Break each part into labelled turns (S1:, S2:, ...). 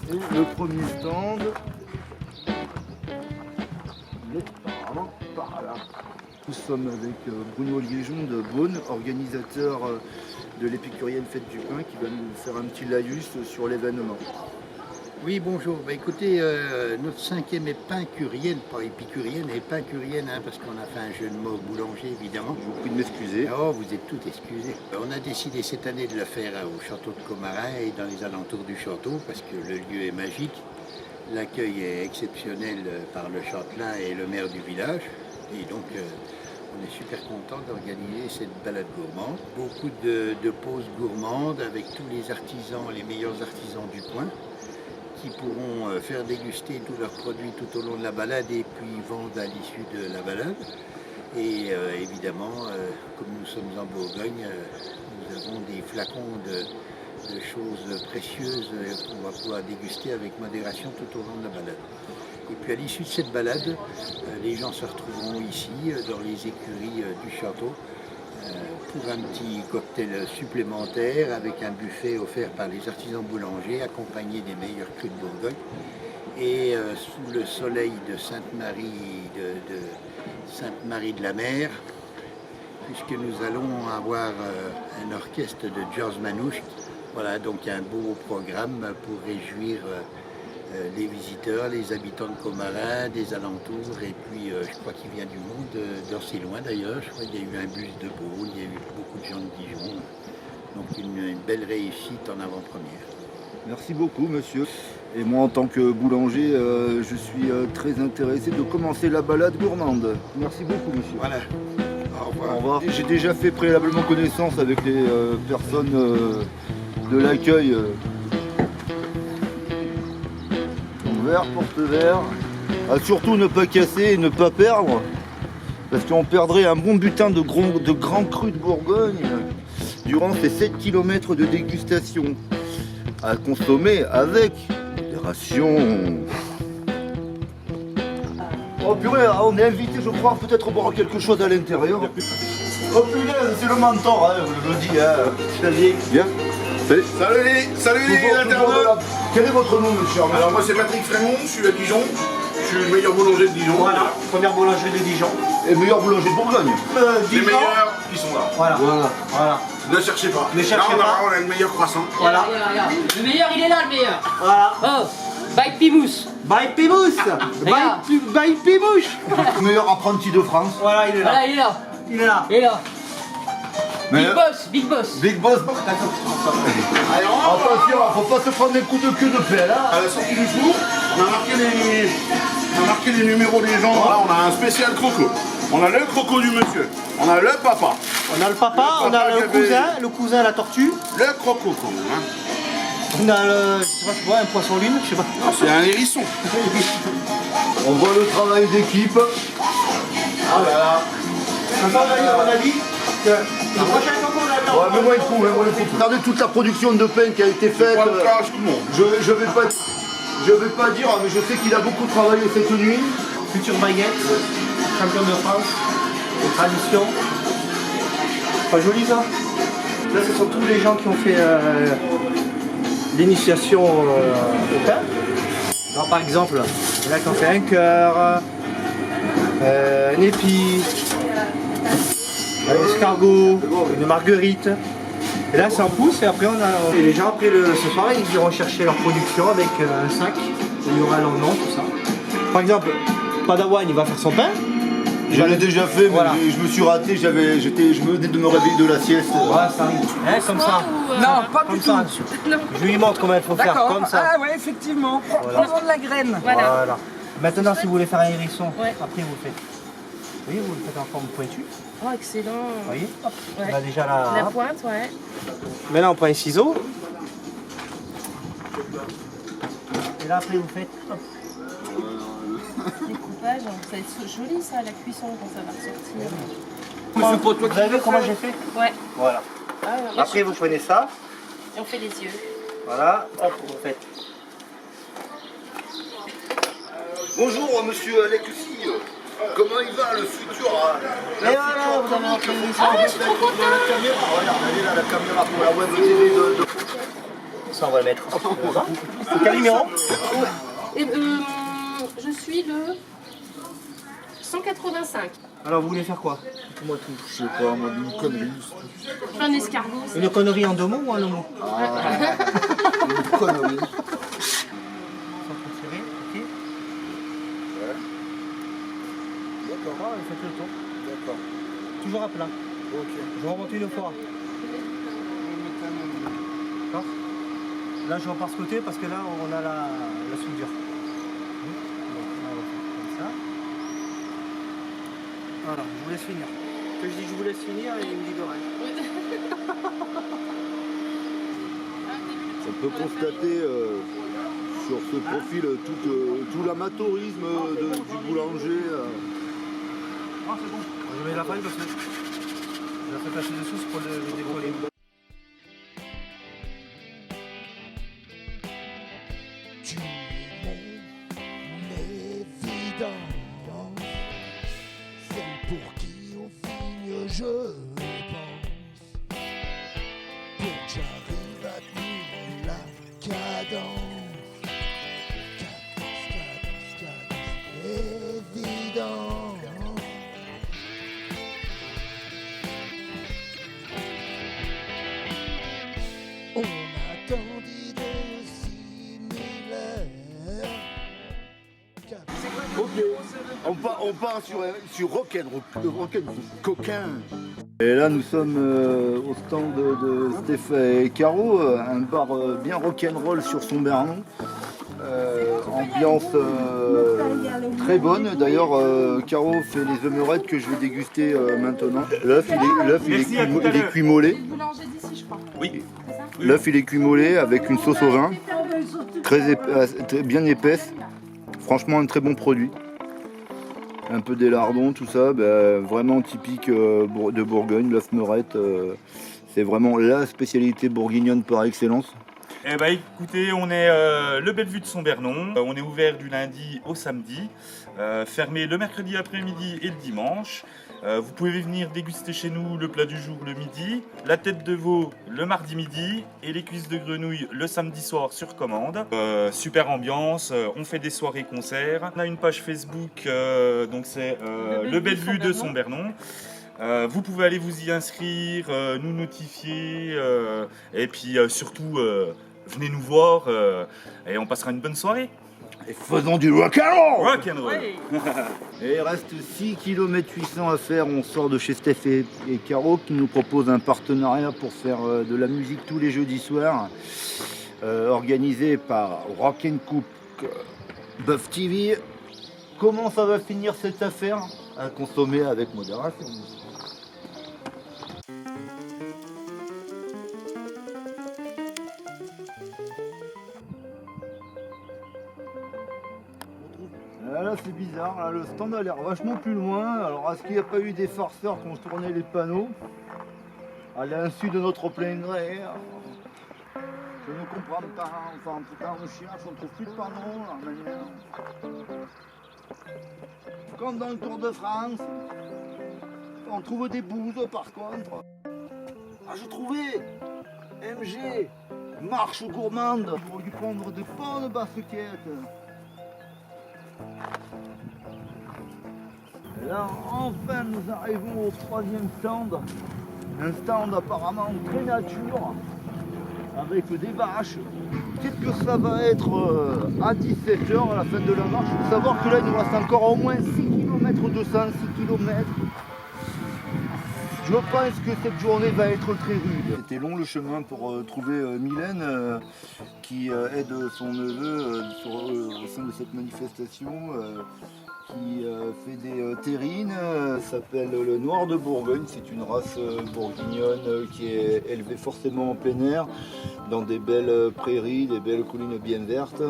S1: Et le premier stand, il est apparemment par là. Nous sommes avec Bruno Liégeon de Beaune, organisateur de l'épicurienne Fête du Pain, qui va nous faire un petit laïus sur l'événement.
S2: Oui, bonjour. Bah, écoutez, notre cinquième est pincurienne, pas épicurienne, et pincurienne, hein, parce qu'on a fait un jeu de mots boulanger, évidemment.
S1: Je vous prie de m'excuser.
S2: Oh, vous êtes tout excusés. On a décidé cette année de le faire au château de Commarin et dans les alentours du château, parce que le lieu est magique. L'accueil est exceptionnel par le châtelain et le maire du village. Et donc, on est super content d'organiser cette balade gourmande. Beaucoup de pauses gourmandes avec tous les artisans, les meilleurs artisans du coin, qui pourront faire déguster tous leurs produits tout au long de la balade et puis vendre à l'issue de la balade. Et évidemment, comme nous sommes en Bourgogne, nous avons des flacons de choses précieuses qu'on va pouvoir déguster avec modération tout au long de la balade. Et puis à l'issue de cette balade, les gens se retrouveront ici, dans les écuries du château, pour un petit cocktail supplémentaire avec un buffet offert par les artisans boulangers, accompagné des meilleurs crus de Bourgogne. Et sous le soleil de Sainte-Marie de la Mer, puisque nous allons avoir un orchestre de jazz manouche. Voilà, donc un beau programme pour réjouir les visiteurs, les habitants de Commarin, des alentours, et puis je crois qu'il vient du monde d'assez loin d'ailleurs. Je crois qu'il y a eu un bus de Beaune, il y a eu beaucoup de gens de Dijon. Donc une belle réussite en avant-première.
S1: Merci beaucoup, monsieur. Et moi, en tant que boulanger, je suis très intéressé de commencer la balade gourmande. Merci beaucoup, monsieur.
S2: Voilà. Au revoir.
S1: Au revoir. J'ai déjà fait préalablement connaissance avec les personnes de l'accueil. Vert, porte-vert. Surtout ne pas casser et ne pas perdre. Parce qu'on perdrait un bon butin de grands crus de Bourgogne durant ces 7 km de dégustation. À consommer avec modération. Oh purée, on est invité, je crois, peut-être boire quelque chose à l'intérieur. Oh punaise, c'est le mentor, hein, je le dis. Hein.
S3: Salut.
S1: Bien.
S3: Salut les internautes.
S1: Quel est votre nom, monsieur?
S3: Alors moi c'est Patrick Frémont, je suis à Dijon. Je suis le meilleur boulanger de Dijon.
S4: Voilà, première boulangerie de Dijon.
S1: Et meilleur boulanger de Bourgogne.
S3: Les meilleurs qui sont là.
S4: Voilà.
S3: Ne cherchez pas.
S4: Ne cherchez
S3: là,
S4: pas.
S3: On a le meilleur croissant.
S4: Voilà.
S5: Regarde. Le meilleur, il est là, le meilleur.
S4: Voilà.
S5: Oh, by Pimous.
S4: By Pimous.
S5: Regarde.
S4: By Pimouche.
S1: Meilleur apprenti de France.
S4: Voilà, il est là.
S5: Voilà, il est là.
S4: Il est là.
S5: Il est là.
S1: Mais
S5: Big Boss.
S1: Big Boss.
S3: Allez,
S1: Attention, faut pas se prendre des coups de queue de pelle. Hein.
S3: à la sortie du four, on a marqué les numéros des gens. Là, on a un spécial croco. On a le croco du monsieur. On a le papa.
S4: On a le papa, on a le cousin, la tortue.
S3: Le croco. Hein.
S4: On a le, je sais pas, c'est quoi, un poisson lune, je sais pas.
S3: Non, c'est un hérisson.
S1: On voit le travail d'équipe.
S3: Ah là là.
S4: Ça va d'ailleurs, à mon avis, que la prochaine fois qu'on l'a
S1: Ouais, mais moi il faut regarder toute la production de pain qui a été faite.
S3: Pas le cash, tout le monde.
S1: Je vais pas dire, mais je sais qu'il a beaucoup travaillé cette nuit.
S4: Future baguette, champion de France, de tradition. Pas joli ça? Là, ce sont tous les gens qui ont fait l'initiation au pain. Alors, par exemple, il y en a qui ont fait un cœur, un épi, un escargot, une marguerite. Et là, c'est en pousse et après, et les gens, après ce soir, ils iront chercher leur production avec un sac où il y aura leur nom, tout ça. Par exemple, Padawan, il va faire son pain.
S1: Je l'ai déjà fait, mais
S4: Voilà.
S1: je me suis raté, je venais de me réveiller de la sieste.
S4: Voilà, ça arrive. Hein, comme ça.
S6: Non, pas
S4: Comme
S6: du
S4: ça.
S6: tout.
S4: Je lui montre comment il faut faire,
S6: D'accord.
S4: comme ça.
S6: Ah ouais, effectivement.
S4: Voilà.
S6: Prends de la graine.
S4: Voilà. Maintenant, si vous voulez faire un hérisson,
S5: Ouais.
S4: après vous le faites. Vous voyez, vous le faites en forme pointue.
S5: Oh, excellent.
S4: Vous voyez,
S5: Ouais.
S4: on a déjà
S5: La
S4: la...
S5: pointe, ouais.
S4: Maintenant, on prend un ciseau. Et là, après, vous faites... Hop.
S5: Découpage, ça va être joli ça, la cuisson quand ça va ressortir.
S4: Vous avez vu comment j'ai fait?
S5: Ouais.
S4: Voilà.
S5: Ah, ouais,
S4: Après, vous prenez ça.
S5: et on fait les yeux.
S4: Voilà. Hop, vous faites.
S1: Bonjour monsieur Alexis, comment il va le futur?
S4: Et voilà, vous avez entraîné ça.
S1: La caméra, regarde, elle est là la caméra pour la web TV de...
S4: Ça, on va le mettre. Hop, là-bas. C'est quel numéro?
S5: Et, je suis le 185.
S4: Alors, vous voulez faire quoi?
S1: Moi tout, je sais pas, moi une connerie.
S5: Je fais un escargot. ça.
S4: Une connerie en 2 mots ou en 1 mot?
S1: Une connerie.
S4: Sans trop serrer, ok. D'accord, faites le tour.
S1: D'accord.
S4: Toujours à plat.
S1: Ok.
S4: Je remonte une fois. D'accord. Là, je repars ce côté parce que là, on a la soudure. Donc, là, on va faire comme ça. Voilà, je vous laisse finir. Que je dis je vous laisse finir et il me dit de rien.
S1: On peut constater sur ce profil tout l'amateurisme du boulanger.
S4: Ah, c'est bon. Je mets la paille parce que je la fais passer de sauce pour le décoller.
S7: Tu es mon évidence, celle pour qui on vigne, je pense, pour que j'arrive à tenir la cadence, évidence. On attend d'idées similaires.
S1: Ok, on part sur rock'n'roll, coquin. Et là nous sommes au stand de Stéphane et Caro, un bar bien rock'n'roll sur son Bernon. Ambiance très bonne. D'ailleurs, Caro fait les omelettes que je vais déguster maintenant. L'œuf il est cuit mollet.
S5: Le boulanger d'ici, je crois.
S3: Oui.
S1: L'œuf il est cuit mollet avec une sauce au vin, bien épaisse. Franchement un très bon produit. Un peu des lardons, tout ça, vraiment typique de Bourgogne, l'œuf meurette. C'est vraiment la spécialité bourguignonne par excellence.
S8: Eh ben, écoutez, on est le Bellevue de Sombernon. On est ouvert du lundi au samedi, fermé le mercredi après-midi et le dimanche. Vous pouvez venir déguster chez nous le plat du jour le midi, la tête de veau le mardi midi et les cuisses de grenouille le samedi soir sur commande. Super ambiance, on fait des soirées concerts. On a une page Facebook, donc c'est le Bellevue de Sombernon. Vous pouvez aller vous y inscrire, nous notifier et puis surtout venez nous voir et on passera une bonne soirée.
S1: Et faisons du rock'n'roll.
S8: Rock'n'roll.
S1: Et il reste 6 km 800 à faire. On sort de chez Steph et Caro qui nous proposent un partenariat pour faire de la musique tous les jeudis soirs, organisé par Rock'n'Cook Buff TV. Comment ça va finir cette affaire? À consommer avec modération. Là c'est bizarre, là, le stand a l'air vachement plus loin. Alors est-ce qu'il n'y a pas eu des farceurs qui ont tourné les panneaux à l'insu de notre plein gré? Je ne comprends pas. Enfin en tout cas on cherche, on ne trouve plus de panneaux la manière. Comme dans le Tour de France, on trouve des bouses par contre. Ah je trouvais MG, marche gourmande, pour lui prendre de bonnes basquettes. Et là, enfin, nous arrivons au 3e stand. Un stand apparemment très nature, avec des vaches. Qu'est-ce que ça va être à 17h à la fin de la marche? Il faut savoir que là, il nous reste encore au moins 6 km de 106 km. Je pense que cette journée va être très rude. C'était long le chemin pour trouver Mylène qui aide son neveu au sein de cette manifestation. Qui fait des terrines, s'appelle le Noir de Bourgogne. C'est une race bourguignonne qui est élevée forcément en plein air, dans des belles prairies, des belles collines bien vertes.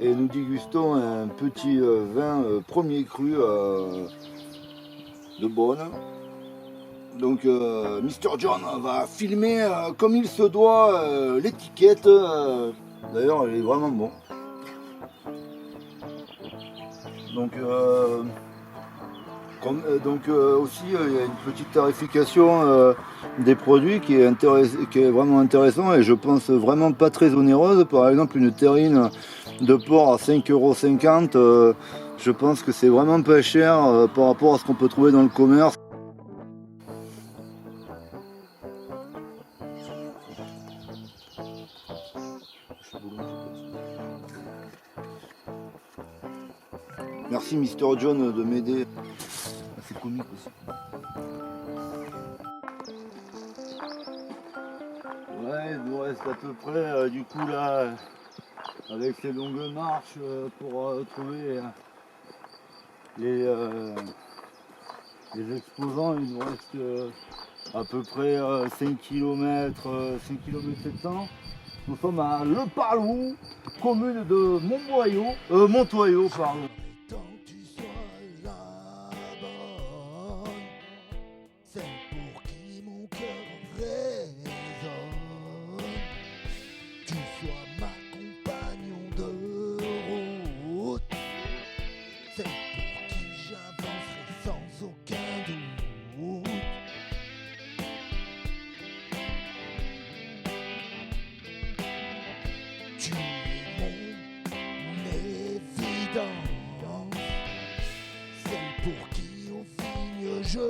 S1: Et nous dégustons un petit vin premier cru de Beaune. Donc Mr John va filmer comme il se doit l'étiquette. D'ailleurs, elle est vraiment bon. Donc Aussi, il y a une petite tarification des produits qui est vraiment intéressant et je pense vraiment pas très onéreuse. Par exemple, une terrine de porc à 5,50 €, je pense que c'est vraiment pas cher par rapport à ce qu'on peut trouver dans le commerce. Merci Mister John de m'aider. C'est comique aussi. Ouais, il nous reste à peu près, du coup là, avec ces longues marches pour trouver les exposants, il nous reste à peu près 5 km, 5 km 700. Nous sommes à Le Parlou, commune de Montoyau, pardon.
S7: Tant que tu sois la bonne, celle pour qui mon cœur résonne. Tu sois ma compagnon de route, celle pour qui j'avancerai sans aucun doute. Tu es mon évidence, celle pour qui au signe je